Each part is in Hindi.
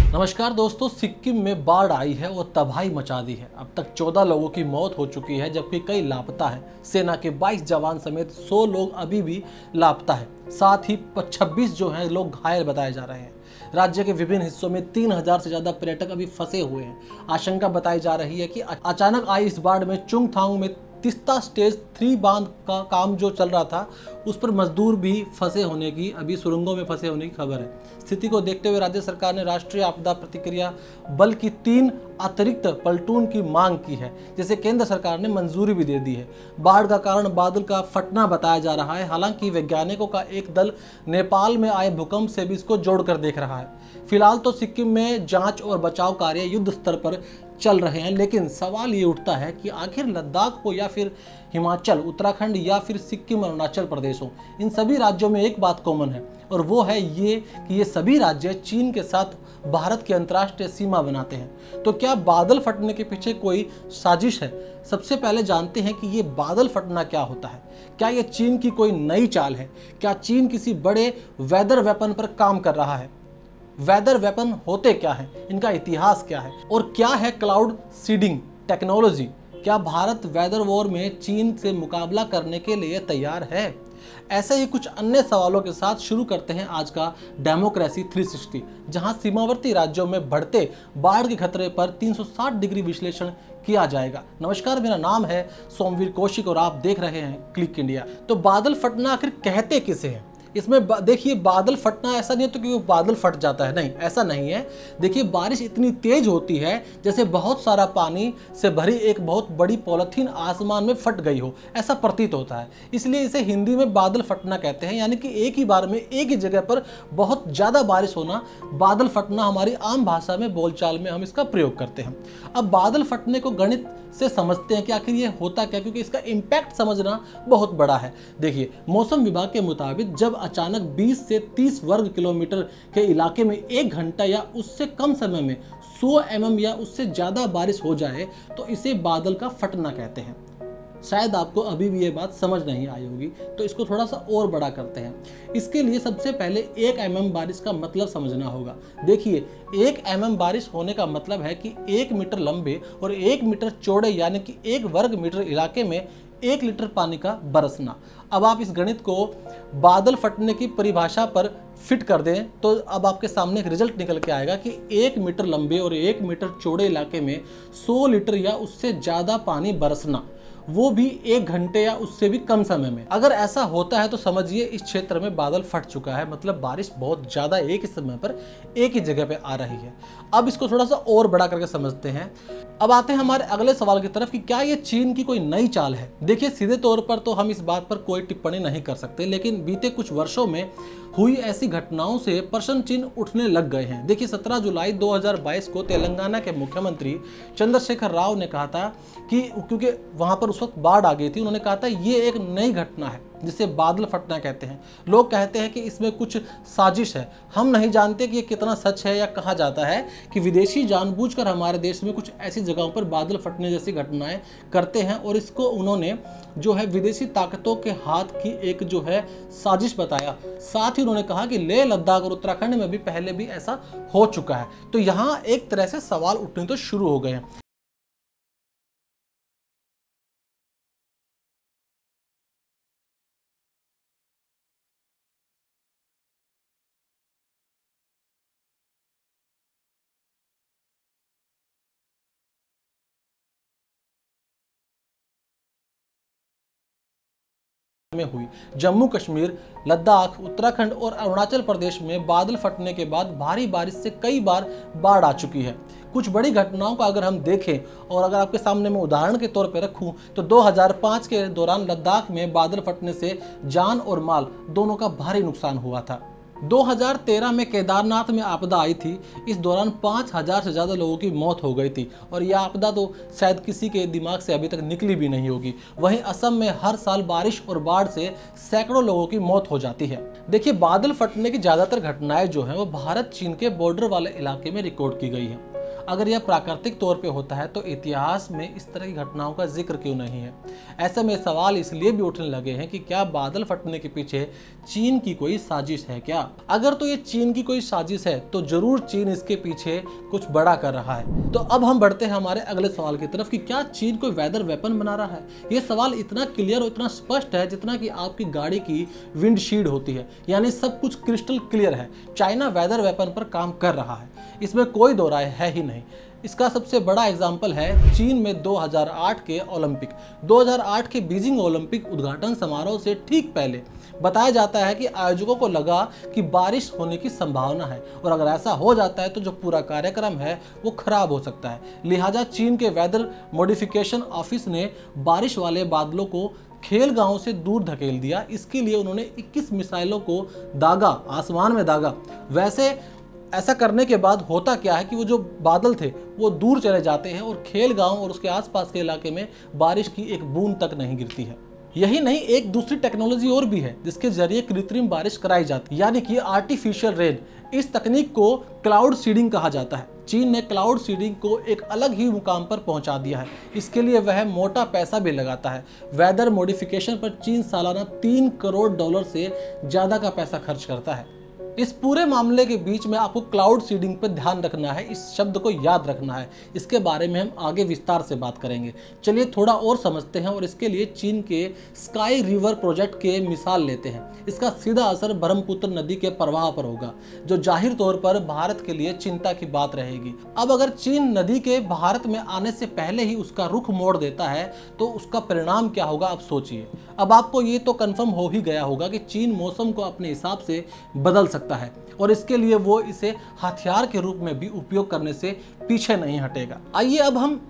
नमस्कार दोस्तों, सिक्किम में बाढ़ आई है और तबाही मचा दी है। अब तक 14 लोगों की मौत हो चुकी है, जबकि कई लापता हैं। सेना के 22 जवान समेत 100 लोग अभी भी लापता हैं। साथ ही 26 जो हैं लोग घायल बताए जा रहे हैं। राज्य के विभिन्न हिस्सों में 3000 से ज्यादा पर्यटक अभी फंसे हुए हैं। आशंका बताई जा रही है कि अचानक आई इस बाढ़ में चुंगथांग में तीस्ता स्टेज 3 बांध का काम जो चल रहा था, उस पर मजदूर भी फंसे होने की, अभी सुरंगों में फंसे होने की खबर है। स्थिति को देखते हुए राज्य सरकार ने राष्ट्रीय आपदा प्रतिक्रिया बल की 3 अतिरिक्त प्लाटून की मांग की है, जिसे केंद्र सरकार ने मंजूरी भी दे दी है। बाढ़ का कारण बादल का फटना बताया जा रहा है। हालांकि वैज्ञानिकों का एक दल नेपाल में आए भूकंप से भी इसको जोड़कर देख रहा है। फिलहाल तो सिक्किम में जांच और बचाव कार्य युद्ध स्तर पर चल रहे हैं, लेकिन सवाल ये उठता है कि आखिर लद्दाख हो या फिर हिमाचल, उत्तराखंड या फिर सिक्किम, अरुणाचल प्रदेश हो, इन सभी राज्यों में एक बात कॉमन है, और वो है ये कि ये सभी राज्य चीन के साथ भारत की अंतर्राष्ट्रीय सीमा बनाते हैं। तो क्या बादल फटने के पीछे कोई साजिश है? सबसे पहले जानते हैं कि ये बादल फटना क्या होता है। क्या ये चीन की कोई नई चाल है? क्या चीन किसी बड़े वेदर वेपन पर काम कर रहा है? वेदर वेपन होते क्या हैं, इनका इतिहास क्या है, और क्या है क्लाउड सीडिंग टेक्नोलॉजी? क्या भारत वेदर वॉर में चीन से मुकाबला करने के लिए तैयार है? ऐसे ही कुछ अन्य सवालों के साथ शुरू करते हैं आज का डेमोक्रेसी 360, जहां सीमावर्ती राज्यों में बढ़ते बाढ़ के खतरे पर 360 डिग्री विश्लेषण किया जाएगा। नमस्कार, मेरा नाम है सोमवीर कौशिक और आप देख रहे हैं क्लिक इंडिया। तो बादल फटना आखिर कहते किसे हैं? इसमें देखिए, बादल फटना ऐसा नहीं है तो कि वो बादल फट जाता है, नहीं, ऐसा नहीं है। देखिए, बारिश इतनी तेज होती है जैसे बहुत सारा पानी से भरी एक बहुत बड़ी पॉलिथीन आसमान में फट गई हो, ऐसा प्रतीत होता है। इसलिए इसे हिंदी में बादल फटना कहते हैं, यानी कि एक ही बार में एक ही जगह पर बहुत ज़्यादा बारिश होना, बादल फटना हमारी आम भाषा में, बोलचाल में हम इसका प्रयोग करते हैं। अब बादल फटने को गणित से समझते हैं कि आखिर ये होता क्या, क्योंकि इसका इम्पैक्ट समझना बहुत बड़ा है। देखिए, मौसम विभाग के मुताबिक जब अचानक 20 से 30 वर्ग किलोमीटर के इलाके में 1 घंटा या उससे कम समय में 100 mm या उससे ज़्यादा बारिश हो जाए तो इसे बादल का फटना कहते हैं। शायद आपको अभी भी ये बात समझ नहीं आई होगी, तो इसको थोड़ा सा और बड़ा करते हैं। इसके लिए सबसे पहले 1 mm बारिश का मतलब समझना होगा। देखिए, 1 mm बारिश होने का मतलब है कि 1 मीटर लंबे और 1 मीटर चौड़े यानी कि 1 वर्ग मीटर इलाके में 1 लीटर पानी का बरसना। अब आप इस गणित को बादल फटने की परिभाषा पर फिट कर दें तो अब आपके सामने एक रिजल्ट निकल के आएगा कि 1 मीटर लंबे और 1 मीटर चौड़े इलाके में 100 लीटर या उससे ज़्यादा पानी बरसना, वो भी 1 घंटे या उससे भी कम समय में। अगर ऐसा होता है तो समझिए इस क्षेत्र में बादल फट चुका है, मतलब बारिश बहुत ज़्यादा एक ही समय पर एक ही जगह पे आ रही है। अब इसको थोड़ा सा और बड़ा करके समझते हैं। अब आते हैं हमारे अगले सवाल की तरफ कि क्या ये चीन की कोई नई चाल है? देखिए, सीधे तौर पर तो हम इस बात पर कोई टिप्पणी नहीं कर सकते, लेकिन बीते कुछ वर्षों में हुई ऐसी घटनाओं से प्रश्न चिन्ह उठने लग गए हैं। देखिए, 17 जुलाई 2022 को तेलंगाना के मुख्यमंत्री चंद्रशेखर राव ने कहा था कि क्योंकि वहां पर उस वक्त बाढ़ आ गई थी, उन्होंने कहा था ये एक नई घटना है जिसे बादल फटना कहते हैं। लोग कहते हैं कि इसमें कुछ साजिश है। हम नहीं जानते कि ये कितना सच है, या कहा जाता है कि विदेशी जानबूझकर हमारे देश में कुछ ऐसी जगहों पर बादल फटने जैसी घटनाएं करते हैं, और इसको उन्होंने जो है विदेशी ताकतों के हाथ की एक जो है साजिश बताया। साथ ही उन्होंने कहा कि लेह, लद्दाख और उत्तराखंड में भी पहले भी ऐसा हो चुका है। तो यहाँ एक तरह से सवाल उठने तो शुरू हो गए हैं। में हुई। जम्मू कश्मीर, लद्दाख, उत्तराखंड और अरुणाचल प्रदेश में बादल फटने के बाद भारी बारिश से कई बार बाढ़ आ चुकी है। कुछ बड़ी घटनाओं को अगर हम देखें और अगर आपके सामने मैं उदाहरण के तौर पर रखूं तो 2005 के दौरान लद्दाख में बादल फटने से जान और माल दोनों का भारी नुकसान हुआ था। 2013 में केदारनाथ में आपदा आई थी। इस दौरान 5000 से ज़्यादा लोगों की मौत हो गई थी, और यह आपदा तो शायद किसी के दिमाग से अभी तक निकली भी नहीं होगी। वहीं असम में हर साल बारिश और बाढ़ से सैकड़ों लोगों की मौत हो जाती है। देखिए, बादल फटने की ज़्यादातर घटनाएं जो हैं वो भारत चीन के बॉर्डर वाले इलाके में रिकॉर्ड की गई हैं। अगर यह प्राकृतिक तौर पे होता है तो इतिहास में इस तरह की घटनाओं का जिक्र क्यों नहीं है। ऐसे में सवाल इसलिए भी उठने लगे हैं कि क्या बादल फटने के पीछे चीन की कोई साजिश है क्या। अगर तो ये चीन की कोई साजिश है तो जरूर चीन इसके पीछे कुछ बड़ा कर रहा है। तो अब हम बढ़ते हैं हमारे अगले सवाल की तरफ कि क्या चीन कोई वेदर वेपन बना रहा है। ये सवाल इतना क्लियर और इतना स्पष्ट है जितना कि आपकी गाड़ी की विंडशील्ड होती है, यानी सब कुछ क्रिस्टल क्लियर है। चाइना वेदर वेपन पर काम कर रहा है, इसमें कोई दो राय है ही नहीं। इसका सबसे बड़ा एग्जाम्पल है चीन में 2008 के ओलंपिक। 2008 के बीजिंग ओलंपिक उद्घाटन समारोह से ठीक पहले बताया जाता है कि आयोजकों को लगा कि बारिश होने की संभावना है, और अगर ऐसा हो जाता है तो जो पूरा कार्यक्रम है वो खराब हो सकता है। लिहाजा चीन के वेदर मॉडिफिकेशन ऑफिस ने बारिश वाले बादलों को खेल गांव से दूर धकेल दिया। इसके लिए उन्होंने 21 मिसाइलों को दागा, आसमान में दागा। वैसे ऐसा करने के बाद होता क्या है कि वो जो बादल थे वो दूर चले जाते हैं और खेल गांव और उसके आसपास के इलाके में बारिश की एक बूंद तक नहीं गिरती है। यही नहीं, एक दूसरी टेक्नोलॉजी और भी है जिसके जरिए कृत्रिम बारिश कराई जाती है, यानी कि आर्टिफिशियल रेन। इस तकनीक को क्लाउड सीडिंग कहा जाता है। चीन ने क्लाउड सीडिंग को एक अलग ही मुकाम पर पहुंचा दिया है। इसके लिए वह मोटा पैसा भी लगाता है। वेदर मॉडिफिकेशन पर चीन सालाना $3 करोड़ से ज्यादा का पैसा खर्च करता है। इस पूरे मामले के बीच में आपको क्लाउड सीडिंग पर ध्यान रखना है, इस शब्द को याद रखना है। इसके बारे में हम आगे विस्तार से बात करेंगे। चलिए थोड़ा और समझते हैं और इसके लिए चीन के स्काई रिवर प्रोजेक्ट के मिसाल लेते हैं। इसका सीधा असर ब्रह्मपुत्र नदी के प्रवाह पर होगा, जो जाहिर तौर पर भारत के लिए चिंता की बात रहेगी। अब अगर चीन नदी के भारत में आने से पहले ही उसका रुख मोड़ देता है तो उसका परिणाम क्या होगा, आप सोचिए। अब आपको ये तो कंफर्म हो ही गया होगा कि चीन मौसम को अपने हिसाब से बदल सकता है, और इसके लिए वो इसे हथियार के रूप में भी उपयोग करने से पीछे नहीं हटेगा। आइए अब हम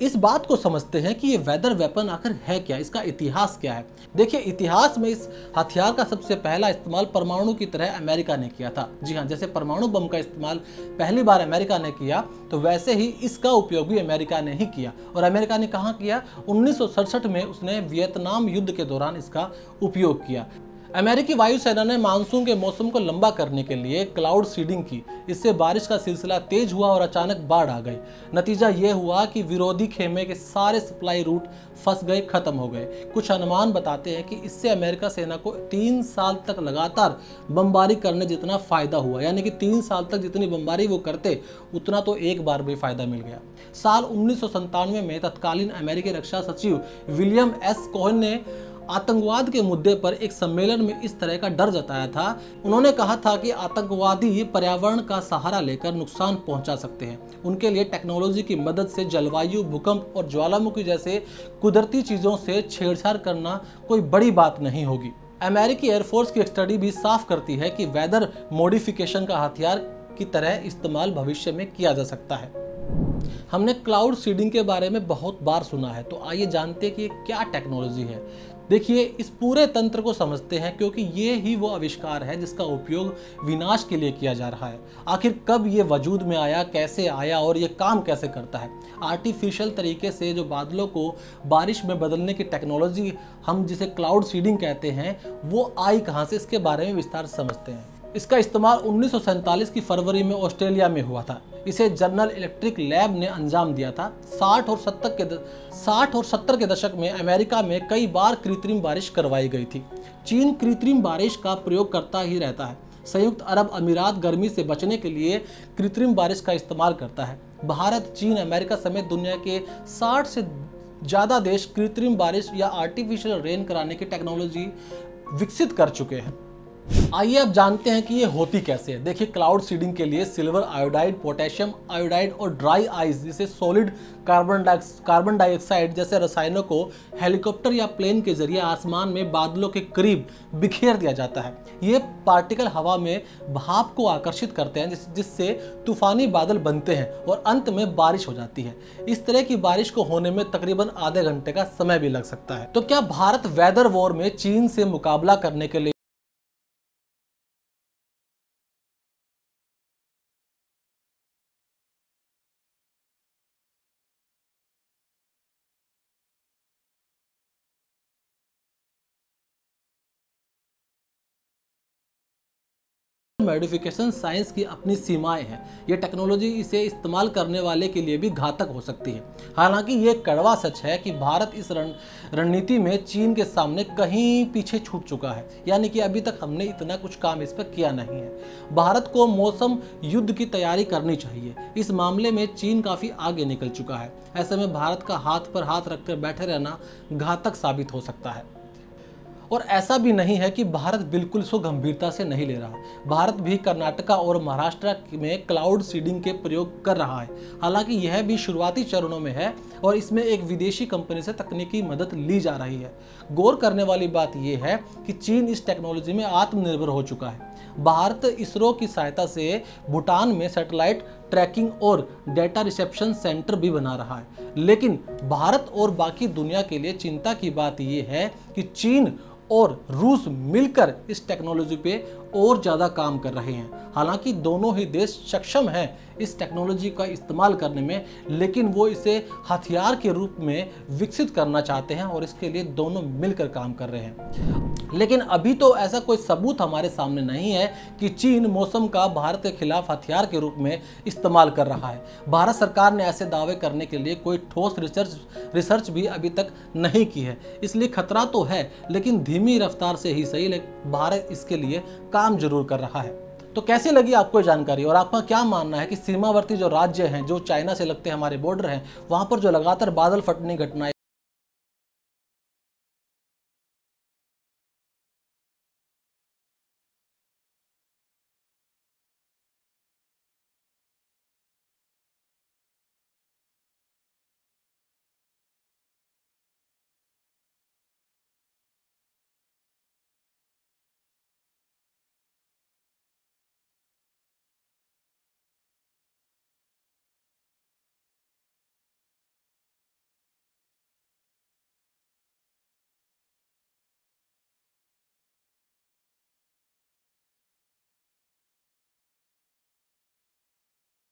इस बात को समझते हैं कि ये वेदर वेपन आखिर है क्या, इसका इतिहास क्या है। देखिए, इतिहास में इस हथियार का सबसे पहला इस्तेमाल परमाणु की तरह अमेरिका ने किया था। जी हाँ, जैसे परमाणु बम का इस्तेमाल पहली बार अमेरिका ने किया, तो वैसे ही इसका उपयोग भी अमेरिका ने ही किया। और अमेरिका ने कहाँ किया? 1967 में उसने वियतनाम युद्ध के दौरान इसका उपयोग किया। अमेरिकी वायुसेना ने मानसून के मौसम को लंबा करने के लिए क्लाउड सीडिंग की। इससे बारिश का सिलसिला तेज हुआ और अचानक बाढ़ आ गई। नतीजा यह हुआ कि विरोधी खेमे के सारे सप्लाई रूट फंस गए, खत्म हो गए। कुछ अनुमान बताते हैं कि इससे अमेरिका सेना को 3 साल तक लगातार बमबारी करने जितना फायदा हुआ, यानी कि 3 साल तक जितनी बमबारी वो करते उतना तो एक बार भी फायदा मिल गया। साल 1997 में तत्कालीन अमेरिकी रक्षा सचिव विलियम एस कोहेन ने आतंकवाद के मुद्दे पर एक सम्मेलन में इस तरह का डर जताया था। उन्होंने कहा था कि आतंकवादी पर्यावरण का सहारा लेकर नुकसान पहुंचा सकते हैं। उनके लिए टेक्नोलॉजी की मदद से जलवायु, भूकंप और ज्वालामुखी जैसे कुदरती चीजों से छेड़छाड़ करना कोई बड़ी बात नहीं होगी। अमेरिकी एयरफोर्स की स्टडी भी साफ करती है कि वेदर मॉडिफिकेशन का हथियार की तरह इस्तेमाल भविष्य में किया जा सकता है। हमने क्लाउड सीडिंग के बारे में बहुत बार सुना है, तो आइए जानते हैं कि ये क्या टेक्नोलॉजी है। देखिए, इस पूरे तंत्र को समझते हैं क्योंकि ये ही वो आविष्कार है जिसका उपयोग विनाश के लिए किया जा रहा है। आखिर कब ये वजूद में आया, कैसे आया और ये काम कैसे करता है। आर्टिफिशियल तरीके से जो बादलों को बारिश में बदलने की टेक्नोलॉजी, हम जिसे क्लाउड सीडिंग कहते हैं, वो आई कहाँ से, इसके बारे में विस्तार से समझते हैं। इसका इस्तेमाल 1947 की फरवरी में ऑस्ट्रेलिया में हुआ था। इसे जनरल इलेक्ट्रिक लैब ने अंजाम दिया था। 60 और 70 के दशक में अमेरिका में कई बार कृत्रिम बारिश करवाई गई थी। चीन कृत्रिम बारिश का प्रयोग करता ही रहता है। संयुक्त अरब अमीरात गर्मी से बचने के लिए कृत्रिम बारिश का इस्तेमाल करता है। भारत, चीन, अमेरिका समेत दुनिया के 60 से ज़्यादा देश कृत्रिम बारिश या आर्टिफिशियल रेन कराने की टेक्नोलॉजी विकसित कर चुके हैं। आइए अब जानते हैं कि ये होती कैसे है। देखिए, क्लाउड सीडिंग के लिए सिल्वर आयोडाइड, पोटेशियम आयोडाइड और ड्राई आइस जिसे सॉलिड कार्बन डाइऑक्साइड जैसे रसायनों को हेलीकॉप्टर या प्लेन के जरिए आसमान में बादलों के करीब बिखेर दिया जाता है। ये पार्टिकल हवा में भाप को आकर्षित करते हैं, जिससे तूफानी बादल बनते हैं और अंत में बारिश हो जाती है। इस तरह की बारिश को होने में तकरीबन आधे घंटे का समय भी लग सकता है। तो क्या भारत वेदर वॉर में चीन से मुकाबला करने के लिए मॉडिफिकेशन साइंस की अपनी सीमाएं हैं। ये टेक्नोलॉजी इसे इस्तेमाल करने वाले के लिए भी घातक हो सकती है। हालांकि ये कड़वा सच है कि भारत इस रणनीति में चीन के सामने कहीं पीछे छूट चुका है, यानी कि अभी तक हमने इतना कुछ काम इस पर किया नहीं है। भारत को मौसम युद्ध की तैयारी करनी चाहिए। इस मामले में चीन काफ़ी आगे निकल चुका है। ऐसे में भारत का हाथ पर हाथ रखकर बैठे रहना घातक साबित हो सकता है। और ऐसा भी नहीं है कि भारत बिल्कुल इसको गंभीरता से नहीं ले रहा। भारत भी कर्नाटका और महाराष्ट्र में क्लाउड सीडिंग के प्रयोग कर रहा है। हालांकि यह भी शुरुआती चरणों में है और इसमें एक विदेशी कंपनी से तकनीकी मदद ली जा रही है। गौर करने वाली बात यह है कि चीन इस टेक्नोलॉजी में आत्मनिर्भर हो चुका है। भारत इसरो की सहायता से भूटान में सैटेलाइट ट्रैकिंग और डेटा रिसेप्शन सेंटर भी बना रहा है। लेकिन भारत और बाकी दुनिया के लिए चिंता की बात यह है कि चीन और रूस मिलकर इस टेक्नोलॉजी पे और ज़्यादा काम कर रहे हैं। हालांकि दोनों ही देश सक्षम हैं इस टेक्नोलॉजी का इस्तेमाल करने में, लेकिन वो इसे हथियार के रूप में विकसित करना चाहते हैं और इसके लिए दोनों मिलकर काम कर रहे हैं। लेकिन अभी तो ऐसा कोई सबूत हमारे सामने नहीं है कि चीन मौसम का भारत के खिलाफ हथियार के रूप में इस्तेमाल कर रहा है। भारत सरकार ने ऐसे दावे करने के लिए कोई ठोस रिसर्च भी अभी तक नहीं की है। इसलिए खतरा तो है, लेकिन धीमी रफ्तार से ही सही, लेकिन भारत इसके लिए काम जरूर कर रहा है। तो कैसी लगी आपको जानकारी और आपका क्या मानना है कि सीमावर्ती जो राज्य हैं, जो चाइना से लगते हैं, हमारे बॉर्डर हैं, वहां पर जो लगातार बादल फटने की घटनाएं